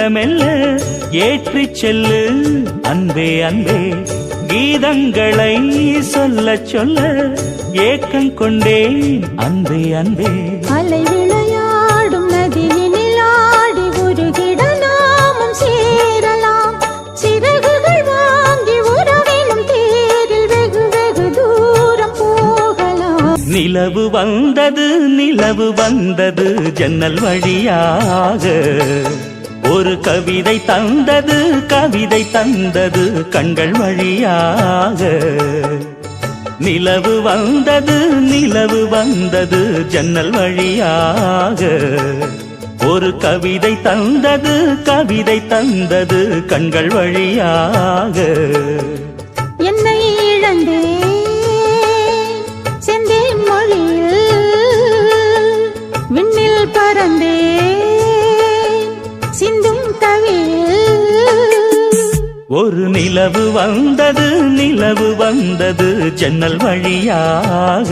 மெல்ல ஏற்றிச் செல்லு அன்பே அன்பே. கீதங்களை சொல்ல சொல்ல ஏக்கம் கொண்டேன் அன்பே அன்பே. அலை விளையாடும் நதியினில் ஆடி உருகிட நாமும் சேரலாம். சிறகுகள் வாங்கி உறவினும் தேரில் வெகு வெகு தூரம் போகலாம். நிலவு வந்தது ஜன்னல் வழியாக. ஒரு கவிதை தந்தது கண்கள் வழியாக. நிலவு வந்தது ஜன்னல் வழியாக. ஒரு கவிதை தந்தது கண்கள் வழியாக. என்னை இழந்தே செந்தேன் மொழியில் விண்ணில் பறந்தே சிந்தும் கவியில். ஒரு நிலவு வந்தது ஜன்னல் வழியாக.